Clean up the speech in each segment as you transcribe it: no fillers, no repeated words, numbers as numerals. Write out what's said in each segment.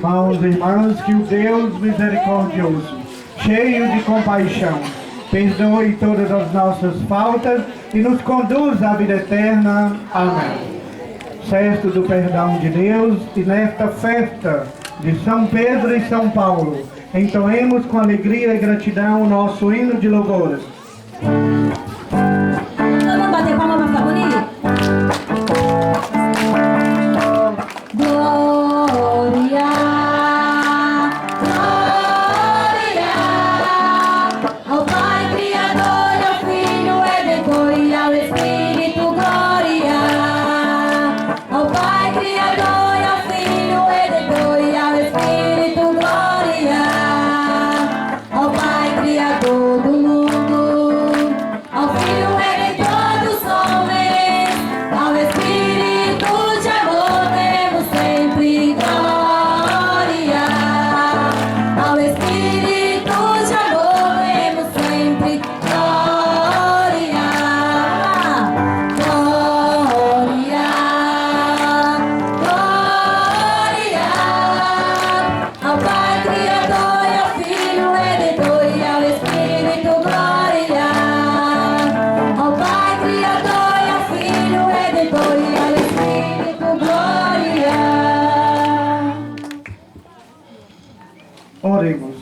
irmãos e irmãs, que o Deus misericordioso, cheio de compaixão, perdoe todas as nossas faltas e nos conduza à vida eterna. Amém. Certo do perdão de Deus, e nesta festa de São Pedro e São Paulo, entoemos com alegria e gratidão o nosso hino de louvor. Vamos bater palma pra ficar bonito? Glória, glória ao Pai Criador, ao Filho Redentor e ao Espírito. Glória ao Pai Criador, ao Filho Redentor e ao Espírito. Glória ao Pai Criador do mundo, ao Filho Redentor dos homens, ao Espírito de amor demos sempre glória. Ao Espírito de amor demos sempre glória. Glória, glória ao Pai Criador e ao Filho Redentor e ao Espírito. Glória ao Pai Criador e ao Filho Redentor e ao Espírito. Glória. Oremos.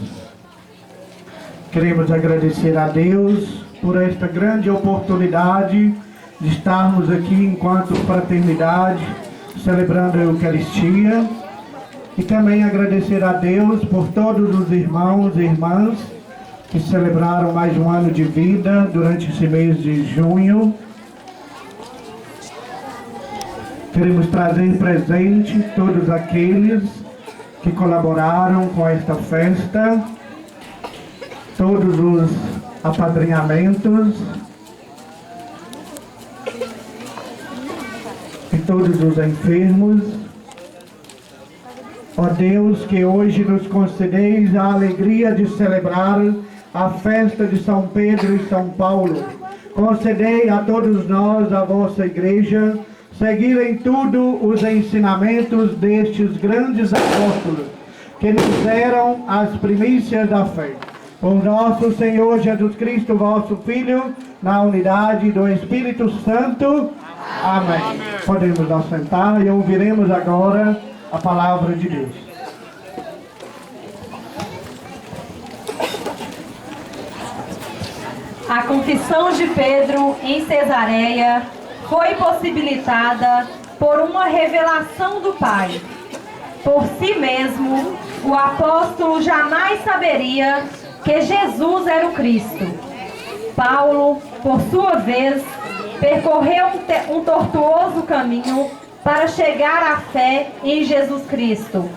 Queremos agradecer a Deus por esta grande oportunidade de estarmos aqui enquanto fraternidade, celebrando a Eucaristia, e também agradecer a Deus por todos os irmãos e irmãs que celebraram mais um ano de vida durante esse mês de junho. Queremos trazer presente todos aqueles que colaboraram com esta festa, todos os apadrinhamentos e todos os enfermos. Ó Deus, que hoje nos concedeis a alegria de celebrar a festa de São Pedro e São Paulo. Concedei a todos nós, a vossa Igreja, seguir em tudo os ensinamentos destes grandes apóstolos, que nos deram as primícias da fé. Por nosso Senhor Jesus Cristo, vosso Filho, na unidade do Espírito Santo. Amém. Podemos assentar e ouviremos agora a palavra de Deus. A confissão de Pedro em Cesareia foi possibilitada por uma revelação do Pai. Por si mesmo, o apóstolo jamais saberia que Jesus era o Cristo. Paulo, por sua vez, percorreu um tortuoso caminho para chegar à fé em Jesus Cristo.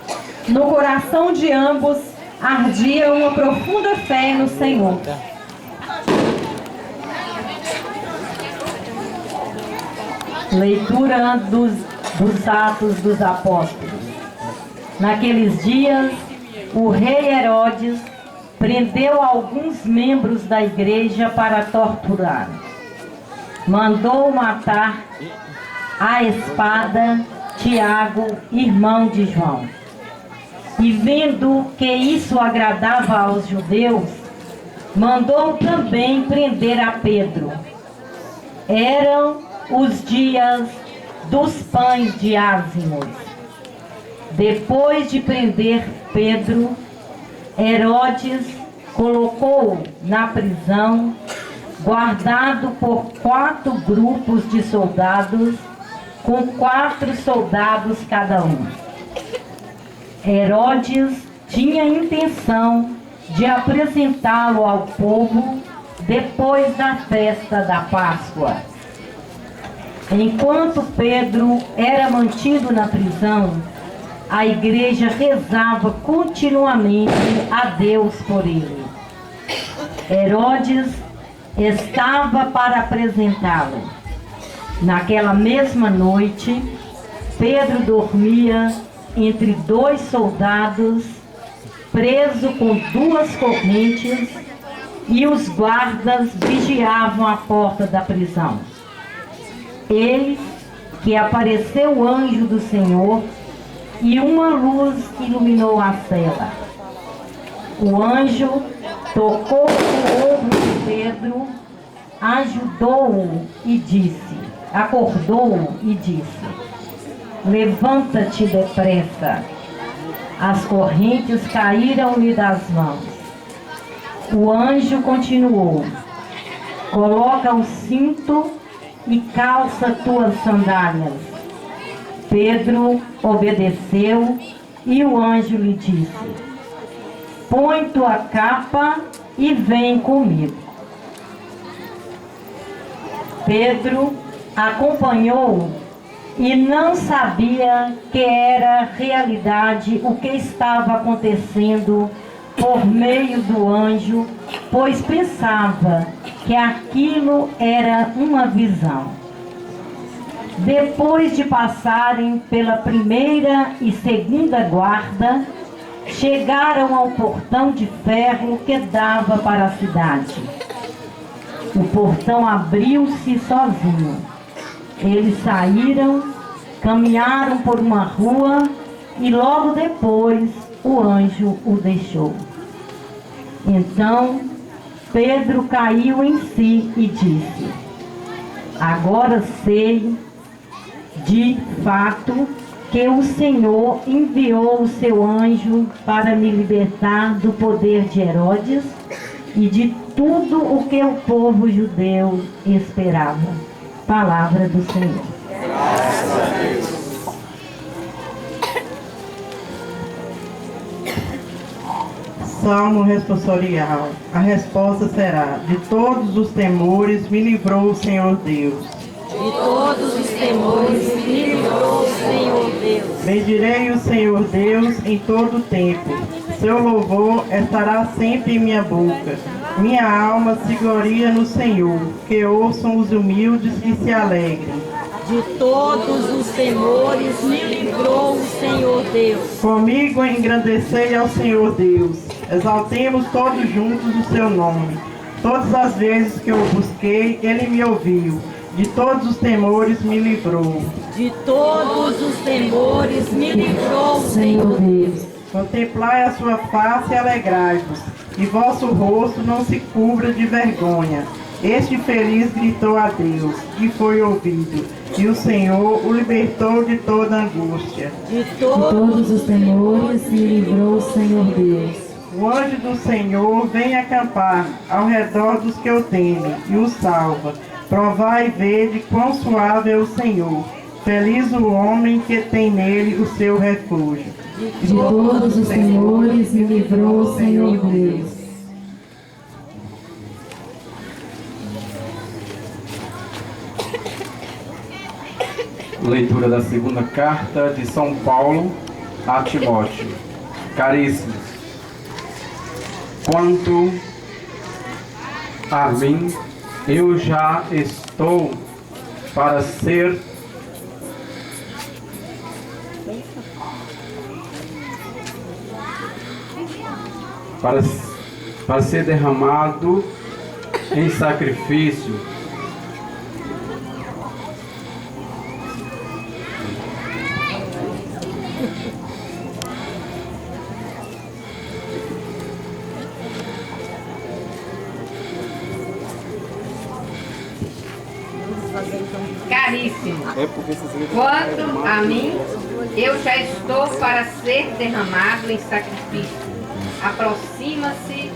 No coração de ambos ardia uma profunda fé no Senhor. Leitura dos Atos dos Apóstolos. Naqueles dias, o rei Herodes prendeu alguns membros da igreja para torturar. Mandou matar à espada Tiago, irmão de João. E vendo que isso agradava aos judeus, mandou também prender a Pedro. Eram os dias dos pães de ázimos. Depois de prender Pedro, Herodes colocou-o na prisão, guardado por 4 grupos de soldados, com 4 soldados cada um. Herodes tinha intenção de apresentá-lo ao povo depois da festa da Páscoa. Enquanto Pedro era mantido na prisão, a igreja rezava continuamente a Deus por ele. Herodes estava para apresentá-lo. Naquela mesma noite, Pedro dormia entre 2 soldados, preso com 2 correntes, e os guardas vigiavam a porta da prisão. Eis que apareceu o anjo do Senhor, e uma luz iluminou a cela. O anjo tocou o ombro de Pedro, acordou-o e disse: levanta-te depressa. As correntes caíram-lhe das mãos. O anjo continuou: coloca o cinto e calça tuas sandálias. Pedro obedeceu e o anjo lhe disse: põe tua capa e vem comigo. Pedro acompanhou e não sabia que era realidade o que estava acontecendo por meio do anjo, pois pensava que aquilo era uma visão. Depois de passarem pela primeira e segunda guarda, chegaram ao portão de ferro que dava para a cidade. O portão abriu-se sozinho. Eles saíram, caminharam por uma rua e logo depois o anjo o deixou. Então Pedro caiu em si e disse: agora sei de fato que o Senhor enviou o seu anjo para me libertar do poder de Herodes e de tudo o que o povo judeu esperava. Palavra do Senhor. Graças a Deus. Salmo responsorial. A resposta será: de todos os temores me livrou o Senhor Deus. De todos os temores me livrou o Senhor Deus. Bendirei o Senhor Deus em todo o tempo. Seu louvor estará sempre em minha boca. Minha alma se gloria no Senhor. Que ouçam os humildes e se alegrem. De todos os temores me livrou o Senhor Deus. Comigo engrandecei ao Senhor Deus. Exaltemos todos juntos o seu nome. Todas as vezes que eu o busquei, ele me ouviu. De todos os temores me livrou. De todos os temores me livrou o Senhor Deus. Contemplai a sua face e alegrai-vos, e vosso rosto não se cubra de vergonha. Este feliz gritou a Deus, e foi ouvido, e o Senhor o libertou de toda angústia. De todos os temores me livrou o Senhor Deus. O anjo do Senhor vem acampar ao redor dos que o temem, e o salva. Provai e vede quão suave é o Senhor. Feliz o homem que tem nele o seu refúgio. De todos os temores me livrou o Senhor Deus. Leitura da segunda carta de São Paulo a Timóteo. Caríssimos, quanto a mim, eu já estou para ser derramado em sacrifício Caríssimo, quanto a mim, eu já estou para ser derramado em sacrifício. Aproxima-se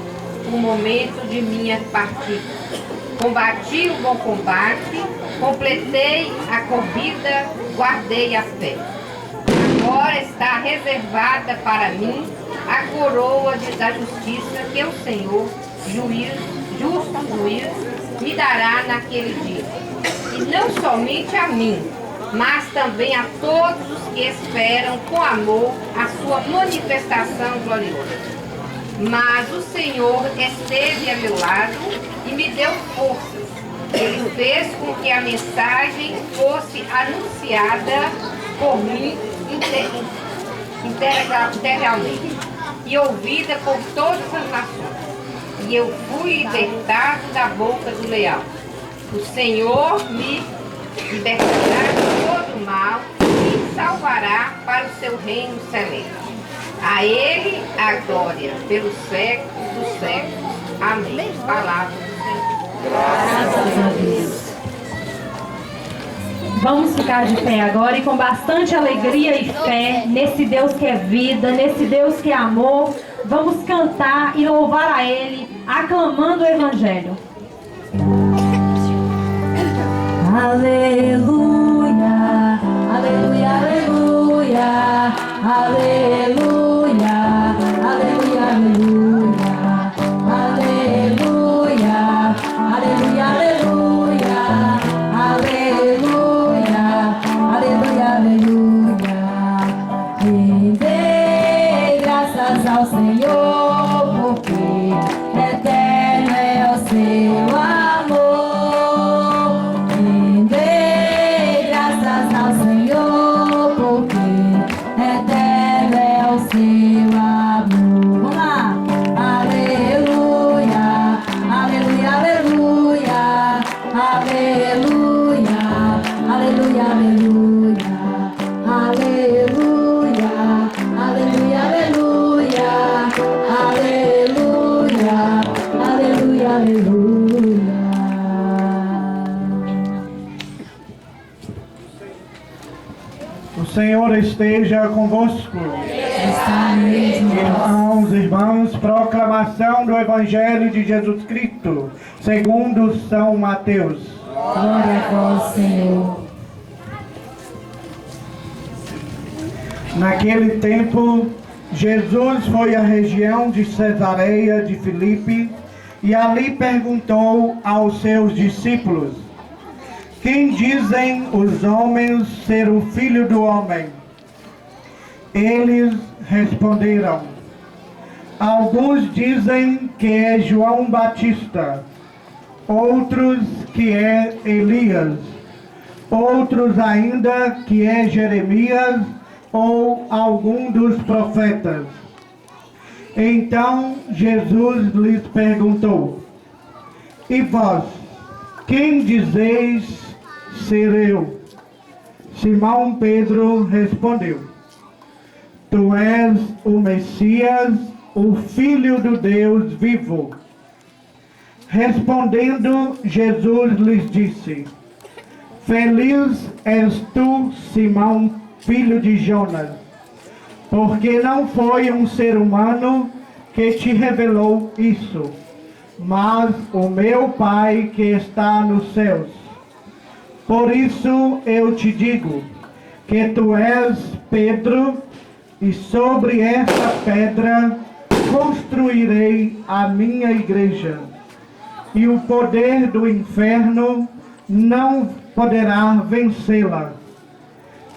o momento de minha partida. Combati o bom combate, completei a corrida, guardei a fé. Agora está reservada para mim a coroa da justiça que o Senhor, justo juiz, me dará naquele dia. E não somente a mim, mas também a todos os que esperam com amor a sua manifestação gloriosa. Mas o Senhor esteve a meu lado e me deu forças. Ele fez com que a mensagem fosse anunciada por mim integralmente e ouvida por todas as nações. E eu fui libertado da boca do leão. O Senhor me libertará de todo mal e salvará levar para o seu reino celeste. A Ele a glória pelos séculos dos séculos. Amém. Palavra do Senhor. Graças a Deus. Vamos ficar de pé agora e com bastante alegria e fé nesse Deus que é vida, nesse Deus que é amor, vamos cantar e louvar a Ele, aclamando o Evangelho. Aleluia, aleluia, aleluia, aleluia, aleluia, aleluia, aleluia, aleluia, aleluia, aleluia, aleluia. Rendei graças ao Senhor, porque eterno é o seu amor. O Senhor esteja convosco. Irmãos e irmãs, proclamação do Evangelho de Jesus Cristo, segundo São Mateus. Glória a vós, Senhor. Naquele tempo, Jesus foi à região de Cesareia de Filipe e ali perguntou aos seus discípulos: quem dizem os homens ser o Filho do Homem? Eles responderam: alguns dizem que é João Batista, outros que é Elias, outros ainda que é Jeremias ou algum dos profetas. Então Jesus lhes perguntou: e vós, quem dizeis ser eu? Simão Pedro respondeu: tu és o Messias, o Filho do Deus vivo. Respondendo, Jesus lhes disse: feliz és tu, Simão, filho de Jonas, porque não foi um ser humano que te revelou isso, mas o meu Pai que está nos céus. Por isso eu te digo que tu és Pedro, e sobre esta pedra construirei a minha igreja, e o poder do inferno não poderá vencê-la.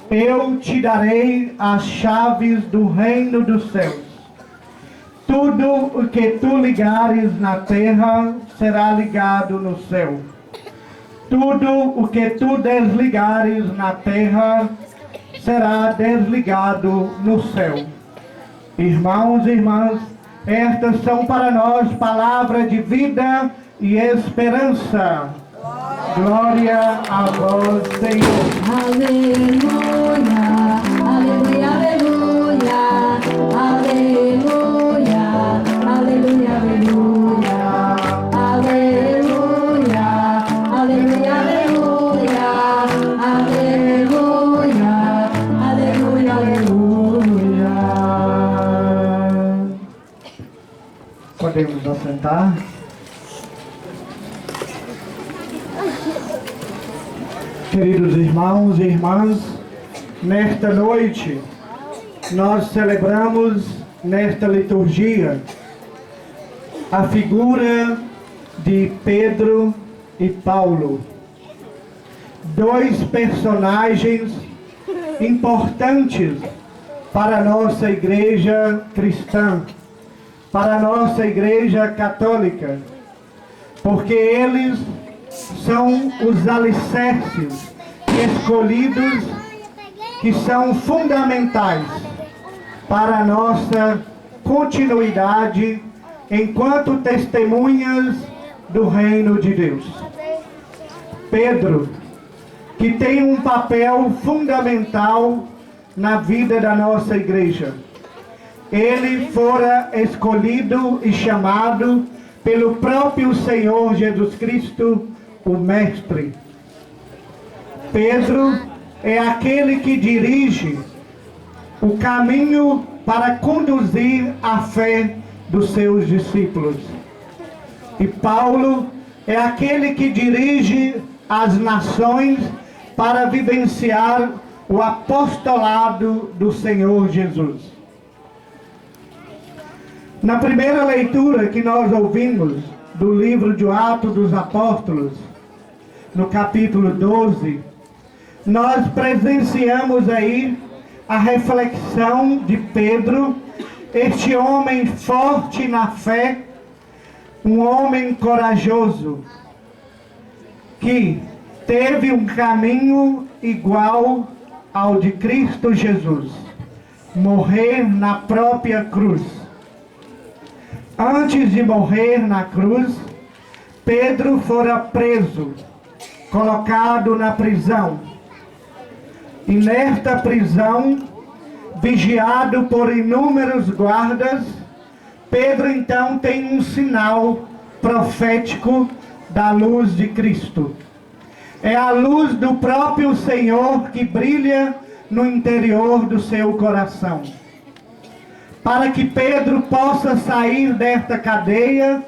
Eu te darei as chaves do reino dos céus. Tudo o que tu ligares na terra será ligado no céu. Tudo o que tu desligares na terra será desligado no céu. Irmãos e irmãs, estas são para nós palavras de vida e esperança. Glória a vós, Senhor. Aleluia, aleluia, aleluia, aleluia, aleluia, aleluia, aleluia, aleluia, aleluia, aleluia, aleluia. Podemos nos assentar? Queridos irmãos e irmãs, nesta noite nós celebramos nesta liturgia a figura de Pedro e Paulo, dois personagens importantes para a nossa igreja cristã, para a nossa igreja católica, porque eles são os alicerces escolhidos que são fundamentais para a nossa continuidade enquanto testemunhas do reino de Deus. Pedro, que tem um papel fundamental na vida da nossa igreja. Ele fora escolhido e chamado pelo próprio Senhor Jesus Cristo, o Mestre. Pedro é aquele que dirige o caminho para conduzir a fé dos seus discípulos. E Paulo é aquele que dirige as nações para vivenciar o apostolado do Senhor Jesus. Na primeira leitura que nós ouvimos do livro de Atos dos Apóstolos, no capítulo 12, nós presenciamos aí a reflexão de Pedro, este homem forte na fé, um homem corajoso, que teve um caminho igual ao de Cristo Jesus, morrer na própria cruz. Antes de morrer na cruz, Pedro fora preso, colocado na prisão. E nesta prisão, vigiado por inúmeros guardas, Pedro então tem um sinal profético da luz de Cristo. É a luz do próprio Senhor que brilha no interior do seu coração. Para que Pedro possa sair desta cadeia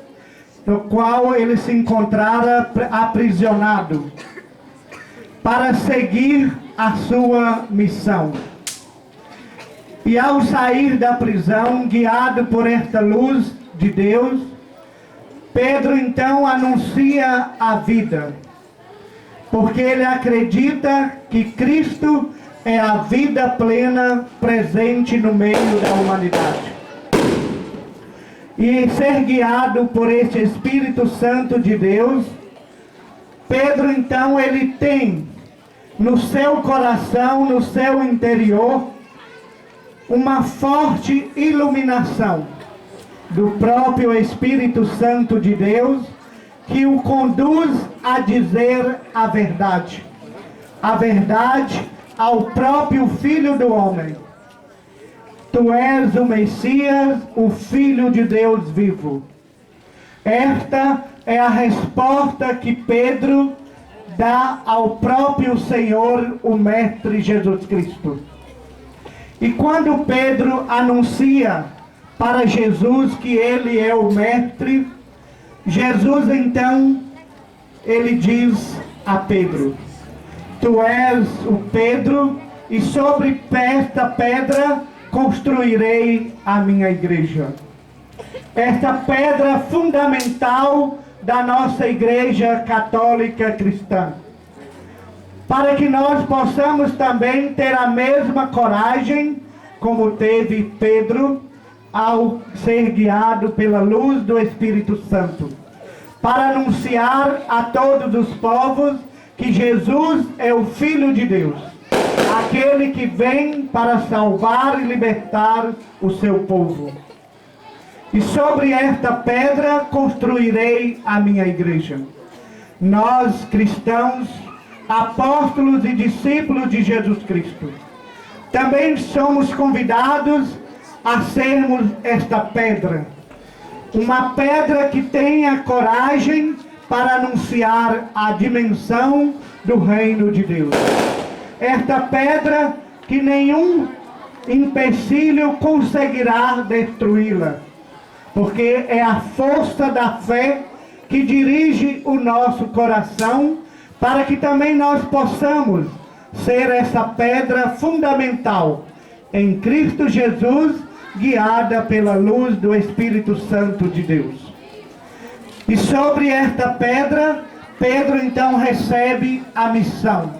no qual ele se encontrara aprisionado, para seguir a sua missão. E ao sair da prisão, guiado por esta luz de Deus, Pedro então anuncia a vida, porque ele acredita que Cristo é a vida plena presente no meio da humanidade. E ser guiado por este Espírito Santo de Deus, Pedro então ele tem no seu coração, no seu interior, uma forte iluminação do próprio Espírito Santo de Deus, que o conduz a dizer a verdade ao próprio Filho do homem. Tu és o Messias, o Filho de Deus vivo. Esta é a resposta que Pedro dá ao próprio Senhor, o Mestre Jesus Cristo. E quando Pedro anuncia para Jesus que ele é o Mestre, Jesus então, ele diz a Pedro: tu és o Pedro, e sobre esta pedra construirei a minha igreja. Esta pedra fundamental da nossa igreja católica cristã. Para que nós possamos também ter a mesma coragem como teve Pedro ao ser guiado pela luz do Espírito Santo, para anunciar a todos os povos que Jesus é o Filho de Deus, aquele que vem para salvar e libertar o seu povo. E sobre esta pedra construirei a minha igreja. Nós, cristãos, apóstolos e discípulos de Jesus Cristo, também somos convidados a sermos esta pedra. Uma pedra que tenha coragem para anunciar a dimensão do reino de Deus. Esta pedra que nenhum empecilho conseguirá destruí-la, porque é a força da fé que dirige o nosso coração, para que também nós possamos ser essa pedra fundamental em Cristo Jesus, guiada pela luz do Espírito Santo de Deus. E sobre esta pedra, Pedro então recebe a missão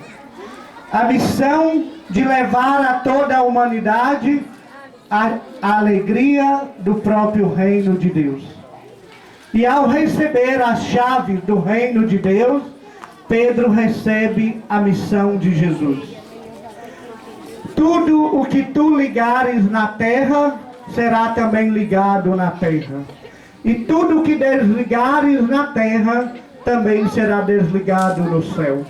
de levar a toda a humanidade a alegria do próprio reino de Deus. E ao receber as chaves do reino de Deus, Pedro recebe a missão de Jesus. Tudo o que tu ligares na terra, será também ligado na terra. E tudo o que desligares na terra, também será desligado no céu.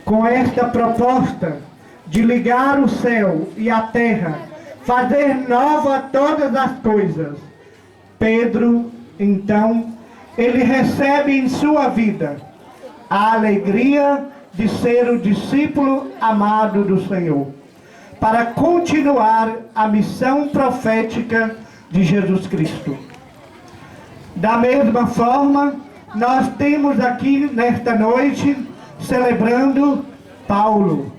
Com esta proposta de ligar o céu e a terra, fazer nova todas as coisas. Pedro, então, ele recebe em sua vida a alegria de ser o discípulo amado do Senhor, para continuar a missão profética de Jesus Cristo. Da mesma forma, nós temos aqui nesta noite, celebrando Paulo,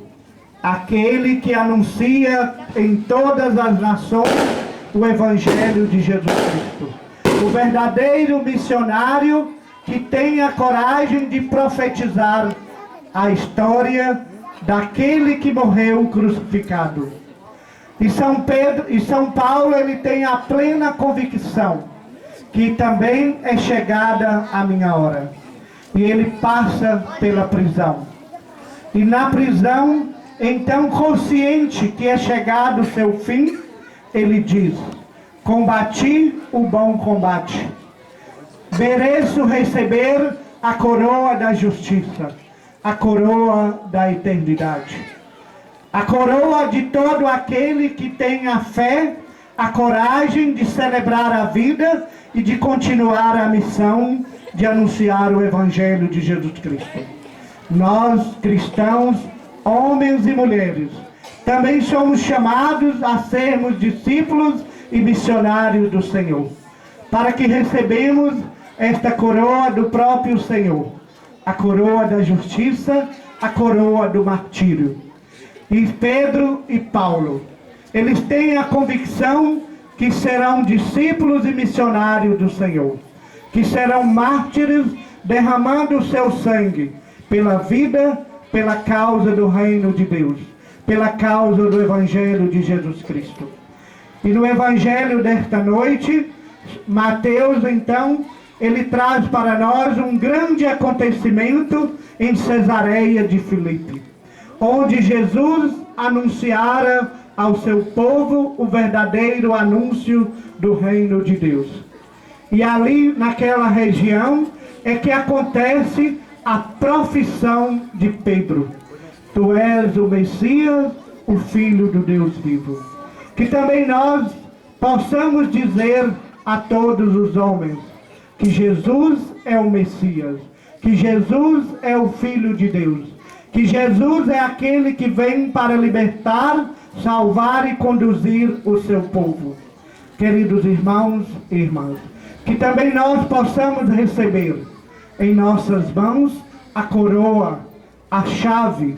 aquele que anuncia em todas as nações o Evangelho de Jesus Cristo. O verdadeiro missionário que tem a coragem de profetizar a história daquele que morreu crucificado. E São Paulo, ele tem a plena convicção que também é chegada a minha hora. E ele passa pela prisão. E na prisão, então, consciente que é chegado o seu fim, ele diz: combati o bom combate, mereço receber a coroa da justiça, a coroa da eternidade, a coroa de todo aquele que tem a fé, a coragem de celebrar a vida e de continuar a missão de anunciar o Evangelho de Jesus Cristo. Nós, cristãos, homens e mulheres, também somos chamados a sermos discípulos e missionários do Senhor, para que recebemos esta coroa do próprio Senhor, a coroa da justiça, a coroa do martírio. E Pedro e Paulo, eles têm a convicção que serão discípulos e missionários do Senhor, que serão mártires derramando o seu sangue pela vida, pela causa do reino de Deus, pela causa do Evangelho de Jesus Cristo. E no Evangelho desta noite, Mateus, então, ele traz para nós um grande acontecimento em Cesareia de Filipe, onde Jesus anunciara ao seu povo o verdadeiro anúncio do reino de Deus. E ali, naquela região, é que acontece a profissão de Pedro: tu és o Messias, o Filho do Deus vivo. Que também nós possamos dizer a todos os homens que Jesus é o Messias, que Jesus é o Filho de Deus, que Jesus é aquele que vem para libertar, salvar e conduzir o seu povo. Queridos irmãos e irmãs, que também nós possamos receber em nossas mãos a coroa, a chave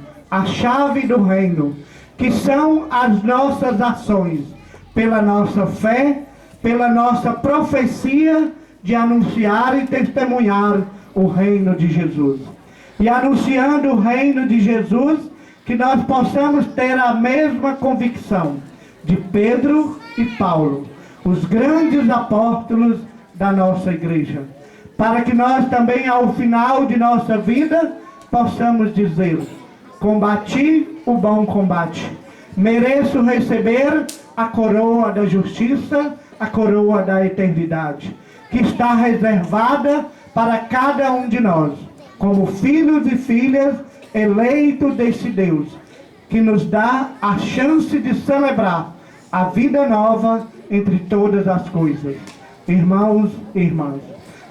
do reino, que são as nossas ações, pela nossa fé, pela nossa profecia de anunciar e testemunhar o reino de Jesus. E anunciando o reino de Jesus, que nós possamos ter a mesma convicção de Pedro e Paulo, os grandes apóstolos da nossa igreja, para que nós também, ao final de nossa vida, possamos dizer: combati o bom combate, mereço receber a coroa da justiça, a coroa da eternidade, que está reservada para cada um de nós, como filhos e filhas eleitos desse Deus, que nos dá a chance de celebrar a vida nova entre todas as coisas. Irmãos e irmãs,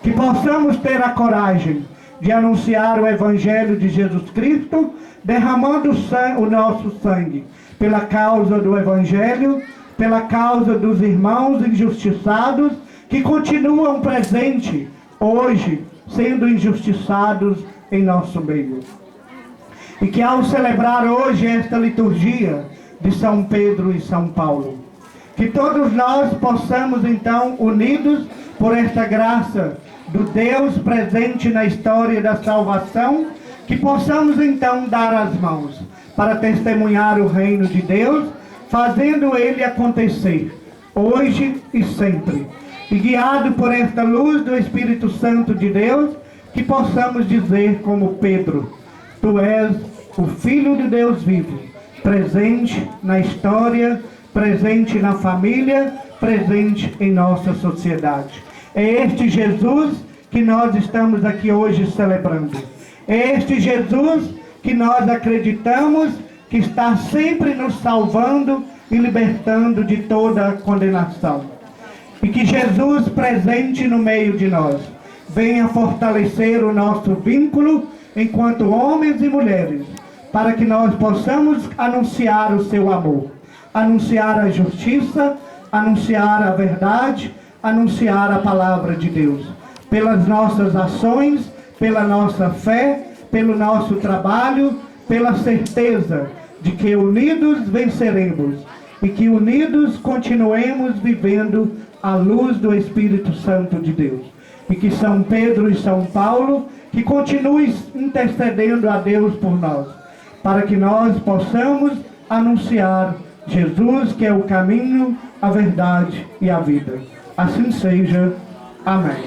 que possamos ter a coragem de anunciar o Evangelho de Jesus Cristo, derramando o nosso sangue pela causa do Evangelho, pela causa dos irmãos injustiçados que continuam presentes hoje, sendo injustiçados em nosso meio. E que ao celebrar hoje esta liturgia de São Pedro e São Paulo, que todos nós possamos então, unidos por esta graça do Deus presente na história da salvação, que possamos então dar as mãos para testemunhar o reino de Deus, fazendo ele acontecer, hoje e sempre. E guiado por esta luz do Espírito Santo de Deus, que possamos dizer como Pedro: tu és o Filho de Deus vivo, presente na história, presente na família, presente em nossa sociedade. É este Jesus que nós estamos aqui hoje celebrando. É este Jesus que nós acreditamos que está sempre nos salvando e libertando de toda condenação. E que Jesus, presente no meio de nós, venha fortalecer o nosso vínculo enquanto homens e mulheres, para que nós possamos anunciar o seu amor, anunciar a justiça, anunciar a verdade, anunciar a palavra de Deus, pelas nossas ações, pela nossa fé, pelo nosso trabalho, pela certeza de que unidos venceremos e que unidos continuemos vivendo à luz do Espírito Santo de Deus. E que São Pedro e São Paulo, que continuem intercedendo a Deus por nós, para que nós possamos anunciar Jesus, que é o caminho, a verdade e a vida. Assim seja. Amém.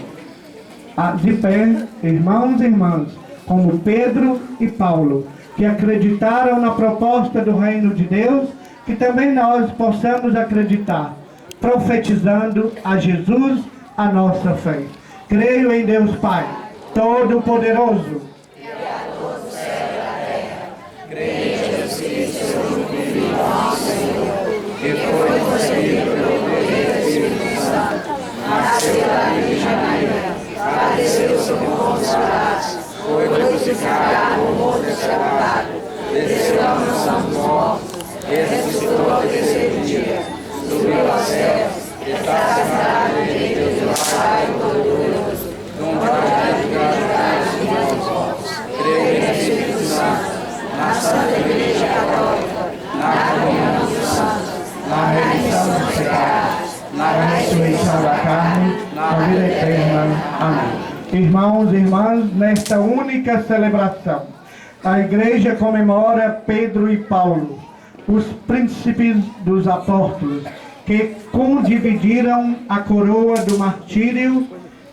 De pé, irmãos e irmãs, como Pedro e Paulo, que acreditaram na proposta do reino de Deus, que também nós possamos acreditar, profetizando a Jesus a nossa fé. Creio em Deus Pai, Todo-Poderoso, Criador do céu e da terra. Creio em Jesus Cristo, seu único Filho, nosso Senhor, que foi concebido pelo poder do Espírito Santo, nasceu da Virgem Maria, padeceu sob Pôncio Pilatos, foi crucificado, morto e sepultado, desceu à mansão dos mortos, ressuscitou ao terceiro dia, subiu aos céus, está sentado à direita de Deus Pai Todo-Poderoso, onde há de julgar os vivos e os mortos. Creio no Espírito Santo, na Santa Igreja Católica, na comunhão dos santos, na remissão dos pecados, na ressurreição da carne, na vida eterna. Amém. Irmãos e irmãs, nesta única celebração, a Igreja comemora Pedro e Paulo, os príncipes dos apóstolos, que condividiram a coroa do martírio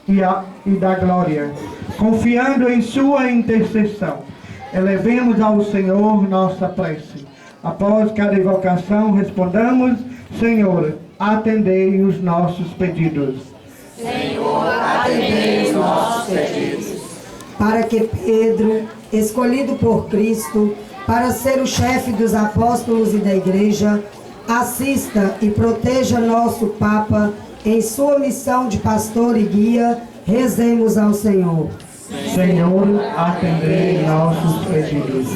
e da glória. Confiando em sua intercessão, elevemos ao Senhor nossa prece. Após cada invocação, respondamos: Senhor, atendei os nossos pedidos. Senhor, atendei os nossos pedidos. Para que Pedro, escolhido por Cristo para ser o chefe dos apóstolos e da igreja, assista e proteja nosso Papa em sua missão de pastor e guia, rezemos ao Senhor. Senhor, atendei nossos pedidos.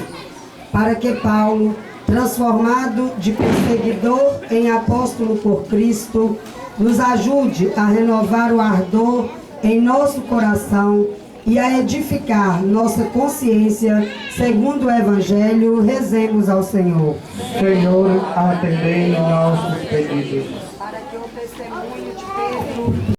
Para que Paulo, transformado de perseguidor em apóstolo por Cristo, nos ajude a renovar o ardor em nosso coração e a edificar nossa consciência segundo o Evangelho, rezemos ao Senhor. Senhor, atendei nossos pedidos. Para que o testemunho de Pedro